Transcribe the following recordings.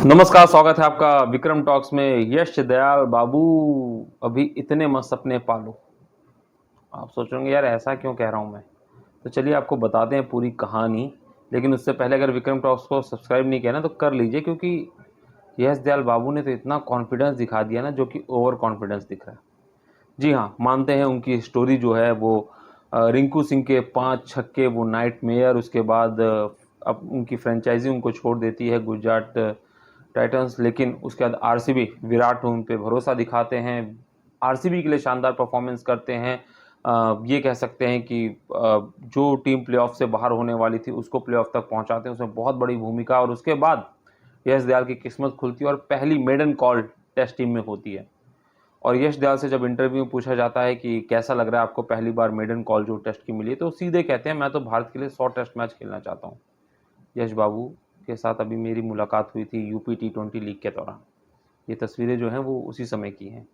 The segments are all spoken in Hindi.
नमस्कार, स्वागत है आपका विक्रम टॉक्स में। यश दयाल बाबू अभी इतने मस्त सपने पालो। आप सोचोगे यार ऐसा क्यों कह रहा हूँ मैं। तो चलिए आपको बताते हैं पूरी कहानी। लेकिन उससे पहले अगर विक्रम टॉक्स को सब्सक्राइब नहीं किया ना तो कर लीजिए, क्योंकि यश दयाल बाबू ने तो इतना कॉन्फिडेंस दिखा दिया ना, जो कि ओवर कॉन्फिडेंस दिख रहा है। जी हाँ, मानते हैं उनकी स्टोरी जो है वो रिंकू सिंह के 5 छक्के, वो नाइट मेयर, उसके बाद अब उनकी फ्रेंचाइजी उनको छोड़ देती है गुजरात टाइटंस। लेकिन उसके बाद आरसीबी, विराट उन पे भरोसा दिखाते हैं, आरसीबी के लिए शानदार परफॉर्मेंस करते हैं। ये कह सकते हैं कि जो टीम प्लेऑफ से बाहर होने वाली थी उसको प्लेऑफ तक पहुंचाते हैं, उसमें बहुत बड़ी भूमिका। और उसके बाद यश दयाल की किस्मत खुलती है और पहली मेडन कॉल टेस्ट टीम में होती है। और यश दयाल से जब इंटरव्यू में पूछा जाता है कि कैसा लग रहा है आपको पहली बार मेडन कॉल जो टेस्ट की मिली है, तो सीधे कहते हैं मैं तो भारत के लिए 100 टेस्ट मैच खेलना चाहता हूँ। यश बाबू के साथ अभी मेरी मुलाकात हुई थी यूपी T20 लीग के दौरान। ये तस्वीरें जो हैं वो उसी समय की हैं।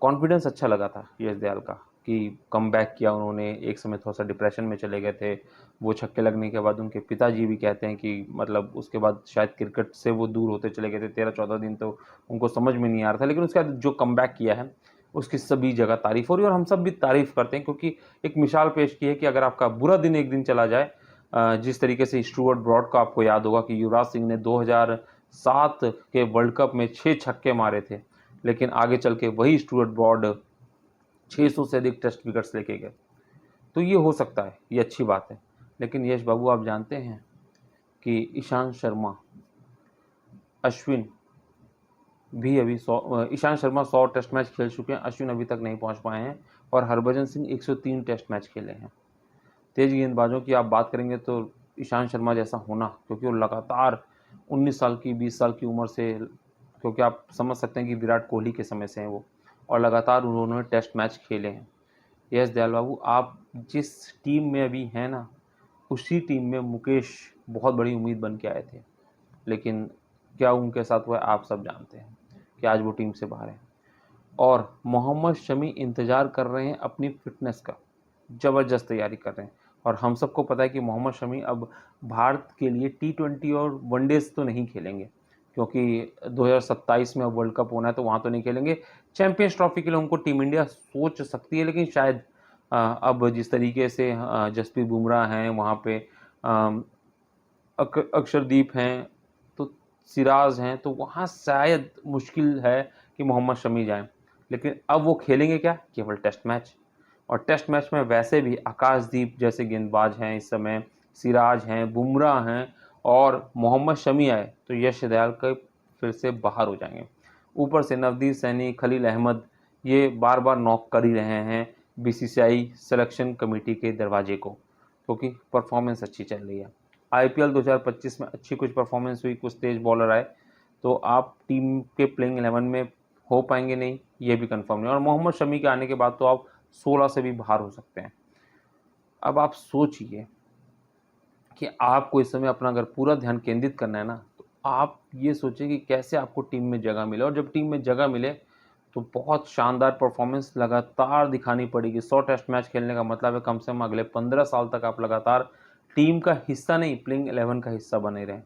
कॉन्फिडेंस अच्छा लगा था यश दयाल का कि कमबैक किया उन्होंने। एक समय थोड़ा सा डिप्रेशन में चले गए थे। वो छक्के लगने के बाद उनके पिताजी भी कहते हैं कि मतलब उसके बाद शायद क्रिकेट से वो दूर होते चले गए थे। 13-14 दिन तो उनको समझ में नहीं आ रहा था, लेकिन उसके बाद जो कमबैक किया है उसकी सभी जगह तारीफ हो रही है। और हम सब भी तारीफ करते हैं, क्योंकि एक मिसाल पेश की है कि अगर आपका बुरा दिन एक दिन चला जाए, जिस तरीके से स्टुअर्ट ब्रॉड को आपको याद होगा कि युवराज सिंह ने 2007 के वर्ल्ड कप में 6 छक्के मारे थे, लेकिन आगे चल के वही स्टुअर्ट ब्रॉड 600 से अधिक टेस्ट विकेट्स लेके गए। तो ये हो सकता है, ये अच्छी बात है। लेकिन यश बाबू आप जानते हैं कि ईशांत शर्मा, अश्विन भी अभी 100, ईशांत शर्मा 100 टेस्ट मैच खेल चुके हैं, अश्विन अभी तक नहीं पहुंच पाए हैं। और हरभजन सिंह 103 टेस्ट मैच खेले हैं। तेज गेंदबाजों की आप बात करेंगे तो ईशांत शर्मा जैसा होना, क्योंकि वो लगातार 19 साल की 20 साल की उम्र से, क्योंकि आप समझ सकते हैं कि विराट कोहली के समय से हैं वो, और लगातार उन्होंने टेस्ट मैच खेले हैं। यश दयाल बाबू आप जिस टीम में अभी हैं ना, उसी टीम में मुकेश बहुत बड़ी उम्मीद बन के आए थे। लेकिन क्या उनके साथ हुआ आप सब जानते हैं कि आज वो टीम से बाहर है। और मोहम्मद शमी इंतज़ार कर रहे हैं अपनी फ़िटनेस का, ज़बरदस्त तैयारी कर रहे हैं। और हम सबको पता है कि मोहम्मद शमी अब भारत के लिए T20 और वनडेज़ तो नहीं खेलेंगे, क्योंकि 2027 में अब वर्ल्ड कप होना है तो वहाँ तो नहीं खेलेंगे। चैंपियंस ट्रॉफी के लिए उनको टीम इंडिया सोच सकती है, लेकिन शायद अब जिस तरीके से जसप्रीत बुमराह हैं वहाँ पे, अक्षरदीप हैं, तो सिराज हैं, तो वहाँ शायद मुश्किल है कि मोहम्मद शमी जाएं। लेकिन अब वो खेलेंगे क्या, केवल टेस्ट मैच। और टेस्ट मैच में वैसे भी आकाशदीप जैसे गेंदबाज हैं इस समय, सिराज हैं, बुमराह हैं, और मोहम्मद शमी आए तो यश दयाल के फिर से बाहर हो जाएंगे। ऊपर से नवदीप सैनी, खलील अहमद, ये बार बार नॉक कर ही रहे हैं बीसीसीआई सिलेक्शन कमेटी के दरवाजे को, क्योंकि परफॉर्मेंस अच्छी चल रही है। आईपीएल 2025 में अच्छी कुछ परफॉर्मेंस हुई, कुछ तेज बॉलर आए, तो आप टीम के प्लेइंग 11 में हो पाएंगे नहीं, ये भी कंफर्म नहीं। और मोहम्मद शमी के आने के बाद तो आप 16 से भी बाहर हो सकते हैं। अब आप सोचिए कि आपको इस समय अपना अगर पूरा ध्यान केंद्रित करना है ना, तो आप ये सोचिए कि कैसे आपको टीम में जगह मिले। और जब टीम में जगह मिले तो बहुत शानदार परफॉर्मेंस लगातार दिखानी पड़ेगी। 100 टेस्ट मैच खेलने का मतलब है कम से कम अगले 15 साल तक आप लगातार टीम का हिस्सा नहीं, प्लेइंग 11 का हिस्सा बने रहें।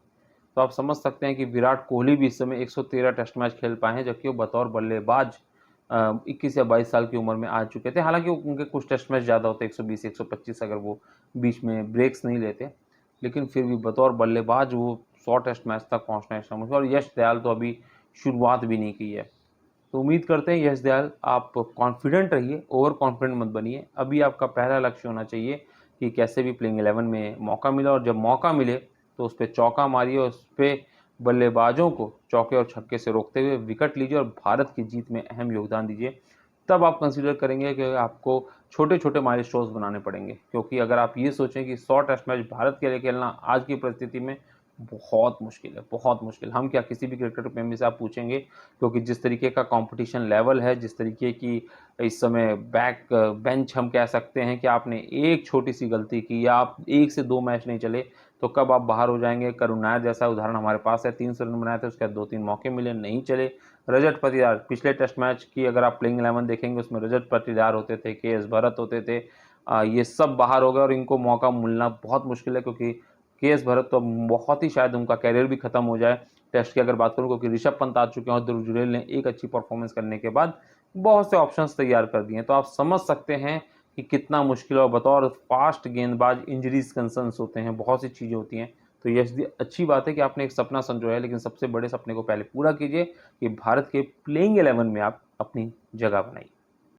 तो आप समझ सकते हैं कि विराट कोहली भी इस समय 113 टेस्ट मैच खेल पाए हैं, जबकि वो बतौर बल्लेबाज 21 या 22 साल की उम्र में आ चुके थे। हालांकि उनके कुछ टेस्ट मैच ज़्यादा होते, 120 125, अगर वो बीच में ब्रेक्स नहीं लेते, लेकिन फिर भी बतौर बल्लेबाज वो 100 टेस्ट मैच तक पहुंचना है मुश्किल। और यश दयाल तो अभी शुरुआत भी नहीं की है। तो उम्मीद करते हैं यश दयाल आप कॉन्फिडेंट रहिए, ओवर कॉन्फिडेंट मत बनिए। अभी आपका पहला लक्ष्य होना चाहिए कि कैसे भी प्लेइंग 11 में मौका मिला, और जब मौका मिले तो उस पर चौका मारिए, और उस पर बल्लेबाजों को चौके और छक्के से रोकते हुए विकेट लीजिए और भारत की जीत में अहम योगदान दीजिए। तब आप कंसीडर करेंगे कि आपको छोटे छोटे माइलस्टोन्स बनाने पड़ेंगे, क्योंकि अगर आप ये सोचें कि 100 टेस्ट मैच भारत के लिए खेलना आज की परिस्थिति में बहुत मुश्किल है, बहुत मुश्किल। हम क्या, किसी भी क्रिकेट प्रेमी से आप पूछेंगे, क्योंकि जिस तरीके का कंपटीशन लेवल है, जिस तरीके की इस समय बैक बेंच, हम कह सकते हैं कि आपने एक छोटी सी गलती की या आप 1 से 2 मैच नहीं चले तो कब आप बाहर हो जाएंगे। करुण नायर जैसा उदाहरण हमारे पास है, 300 रन बनाए थे, उसके बाद 2-3 मौके मिले, नहीं चले। रजत पाटीदार, पिछले टेस्ट मैच की अगर आप प्लेइंग 11 देखेंगे उसमें रजत पाटीदार होते थे, के एस भरत होते थे, ये सब बाहर हो गए और इनको मौका मिलना बहुत मुश्किल है, क्योंकि के एस भरत तो बहुत ही शायद उनका कैरियर भी खत्म हो जाए टेस्ट की अगर बात करूं, क्योंकि ऋषभ पंत आ चुके हैं और ध्रुव जुरैल ने एक अच्छी परफॉर्मेंस करने के बाद बहुत से ऑप्शंस तैयार कर दिए हैं। तो आप समझ सकते हैं कि कितना मुश्किल है, और बतौर फास्ट गेंदबाज इंजरीज कंसर्न्स होते हैं, बहुत सी चीज़ें होती हैं। तो यश, अच्छी बात है कि आपने एक सपना संजोया है, लेकिन सबसे बड़े सपने को पहले पूरा कीजिए कि भारत के प्लेइंग 11 में आप अपनी जगह बनाइए।